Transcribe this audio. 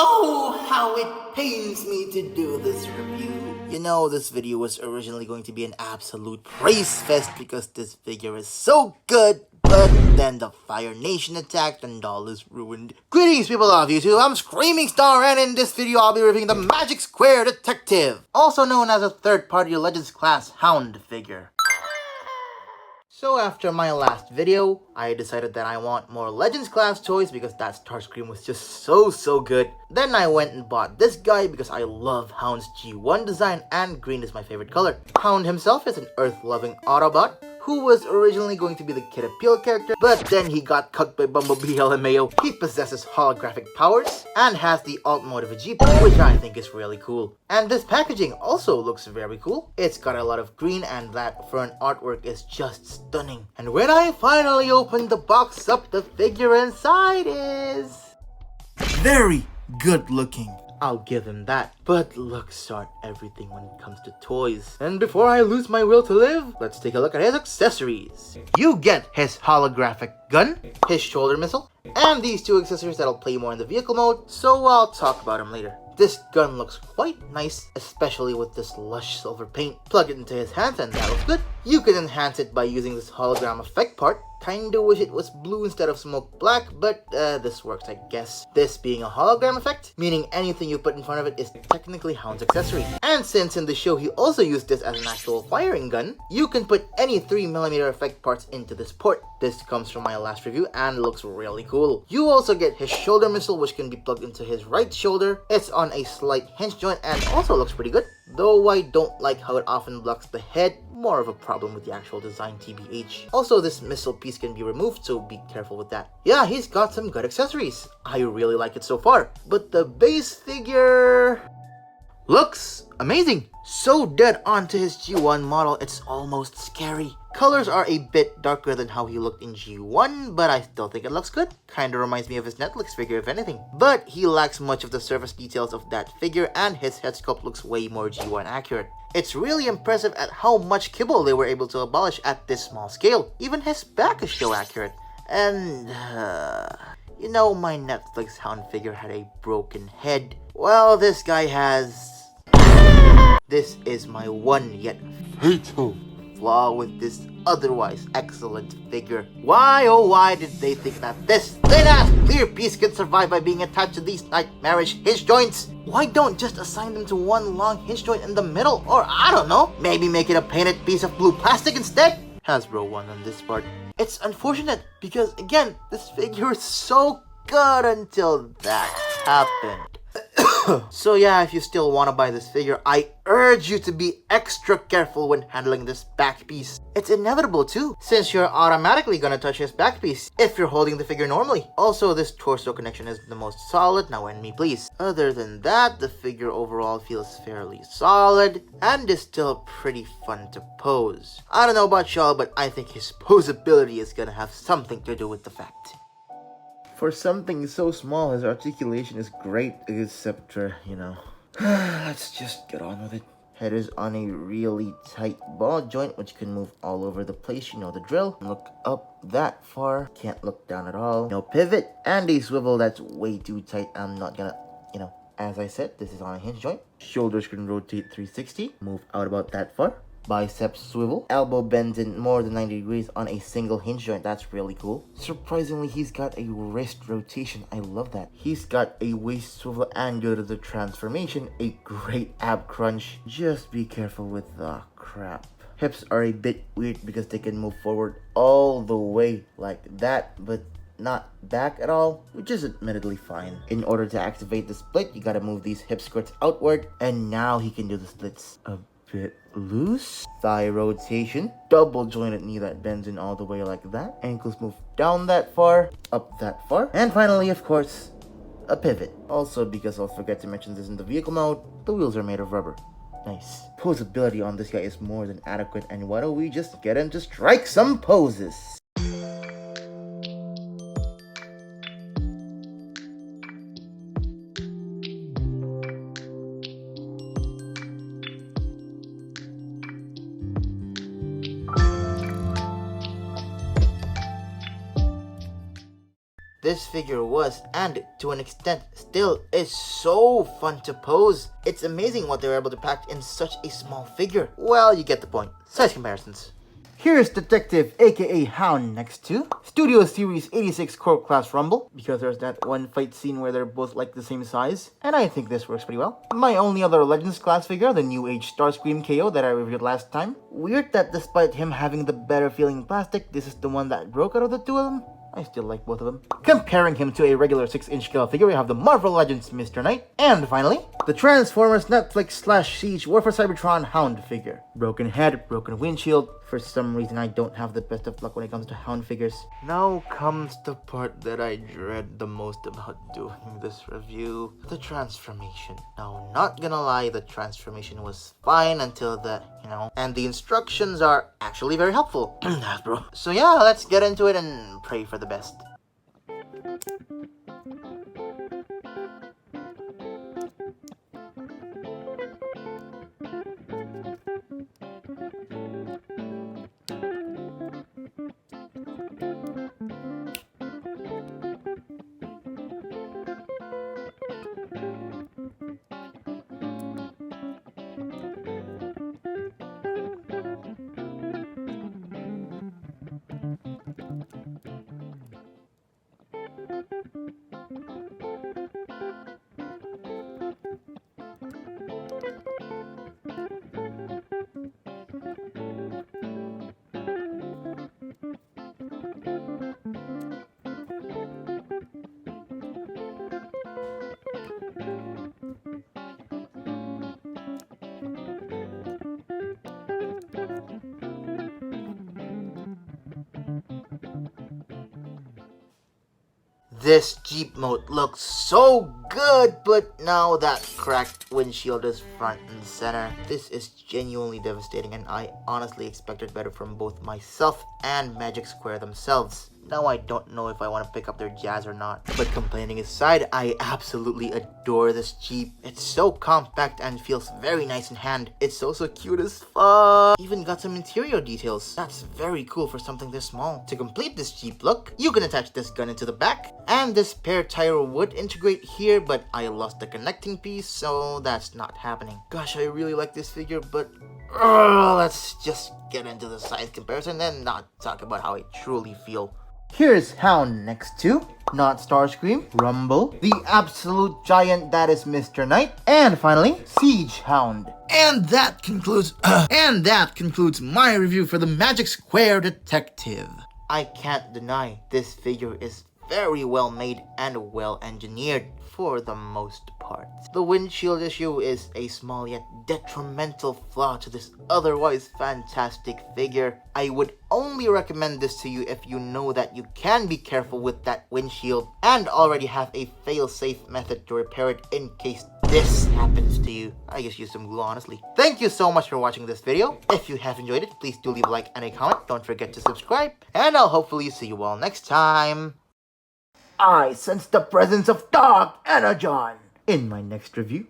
Oh, how it pains me to do this review. You know, this video was originally going to be an absolute praise fest because this figure is so good, but then the Fire Nation attacked and all is ruined. Greetings people of YouTube, I'm Screaming Star, and in this video I'll be reviewing the Magic Square Detective, also known as a third-party Legends class HOUND figure. So after my last video, I decided that I want more Legends class toys because that Starscream was just so good. Then I went and bought this guy because I love Hound's G1 design and green is my favorite color. Hound himself is an earth-loving Autobot who was originally going to be the Kid Appeal character, but then he got cut by Bumblebee LMAO. He possesses holographic powers and has the alt mode of a Jeep, which I think is really cool. And this packaging also looks very cool. It's got a lot of green and that for an artwork is just stunning. And when I finally opened the box up, the figure inside is very good looking. I'll give him that, but looks aren't everything when it comes to toys. And before I lose my will to live, let's take a look at his accessories. You get his holographic gun, his shoulder missile, and these two accessories that'll play more in the vehicle mode, so I'll talk about them later. This gun looks quite nice, especially with this lush silver paint. Plug it into his hands and that looks good. You can enhance it by using this hologram effect part. Kinda wish it was blue instead of smoke black, but this works I guess. This being a hologram effect, meaning anything you put in front of it is technically Hound's accessory. And since in the show he also used this as an actual firing gun, you can put any 3mm effect parts into this port. This comes from my last review and looks really cool. You also get his shoulder missile, which can be plugged into his right shoulder. It's on a slight hinge joint and also looks pretty good, though I don't like how it often blocks the head. More of a problem with the actual design TBH. Also, this missile piece can be removed, so be careful with that. Yeah, he's got some good accessories. I really like it so far. But the base figure looks amazing. So dead onto his G1 model, it's almost scary. Colors are a bit darker than how he looked in G1, but I still think it looks good. Kinda reminds me of his Netflix figure if anything. But he lacks much of the surface details of that figure and his head sculpt looks way more G1 accurate. It's really impressive at how much kibble they were able to abolish at this small scale. Even his back is so accurate. And, you know, my Netflix Hound figure had a broken head. Well, this guy has... This is my one yet fatal flaw with this otherwise excellent figure. Why oh why did they think that this thin-ass clear piece could survive by being attached to these nightmarish hinge joints? Why don't just assign them to one long hinge joint in the middle, or I don't know, maybe make it a painted piece of blue plastic instead? Hasbro won on this part. It's unfortunate because again, this figure is so good until that happened. So yeah, if you still want to buy this figure, I urge you to be extra careful when handling this back piece. It's inevitable too, since you're automatically gonna touch his back piece if you're holding the figure normally. Also, this torso connection is the most solid, now end me please. Other than that, the figure overall feels fairly solid and is still pretty fun to pose. I don't know about y'all, but I think his posability is gonna have something to do with the fact. For something so small, his articulation is great, except for, you know, let's just get on with it. Head is on a really tight ball joint, which can move all over the place, you know the drill. Look up that far, can't look down at all. No pivot, and a swivel that's way too tight. I'm not gonna, you know, as I said, this is on a hinge joint. Shoulders can rotate 360, move out about that far. Biceps swivel, elbow bends in more than 90 degrees on a single hinge joint. That's really cool. Surprisingly, he's got a wrist rotation. I love that. He's got a waist swivel and go to the transformation. A great ab crunch. Just be careful with the crap. Hips are a bit weird because they can move forward all the way like that, but not back at all, which is admittedly fine. In order to activate the split, you gotta move these hip skirts outward, and now he can do the splits a bit loose. Thigh rotation, double jointed knee that bends in all the way like that. Ankles move down that far, up that far, and finally, of course, a pivot. Also, because I'll forget to mention this in the vehicle mode, the wheels are made of rubber. Nice. Posability on this guy is more than adequate, and why don't we just get him to strike some poses? This figure was, and to an extent still is, so fun to pose. It's amazing what they were able to pack in such a small figure. Well, you get the point. Size comparisons. Here's Detective aka Hound next to Studio Series 86 Core Class Rumble, because there's that one fight scene where they're both like the same size, and I think this works pretty well. My only other Legends class figure, the New Age Starscream KO that I reviewed last time. Weird that despite him having the better feeling plastic, this is the one that broke out of the two of them. I still like both of them. Comparing him to a regular 6-inch scale figure, we have the Marvel Legends Mr. Knight. And finally, the Transformers Netflix/Siege War for Cybertron Hound figure. Broken head, broken windshield. For some reason, I don't have the best of luck when it comes to Hound figures. Now comes the part that I dread the most about doing this review. The transformation. Now, not gonna lie, the transformation was fine until the, and the instructions are actually very helpful. Bro. So yeah, let's get into it and pray for the best. This Jeep mode looks so good, but now that cracked windshield is front and center. This is genuinely devastating, and I honestly expected better from both myself and Magic Square themselves. Now I don't know if I want to pick up their jazz or not. But complaining aside, I absolutely adore this Jeep. It's so compact and feels very nice in hand. It's also cute as fuck. Even got some interior details. That's very cool for something this small. To complete this Jeep look, you can attach this gun into the back. And this spare tire would integrate here, but I lost the connecting piece, so that's not happening. Gosh, I really like this figure, but let's just get into the size comparison and not talk about how I truly feel. Here's Hound next to, not Starscream, Rumble, the absolute giant that is Mr. Knight, and finally, Siege Hound. And that concludes my review for the Magic Square Detective. I can't deny this figure is very well made and well engineered for the most part. The windshield issue is a small yet detrimental flaw to this otherwise fantastic figure. I would only recommend this to you if you know that you can be careful with that windshield and already have a fail-safe method to repair it in case this happens to you. I just use some glue, honestly. Thank you so much for watching this video. If you have enjoyed it, please do leave a like and a comment. Don't forget to subscribe, and I'll hopefully see you all next time. I sense the presence of Dark Energon in my next review.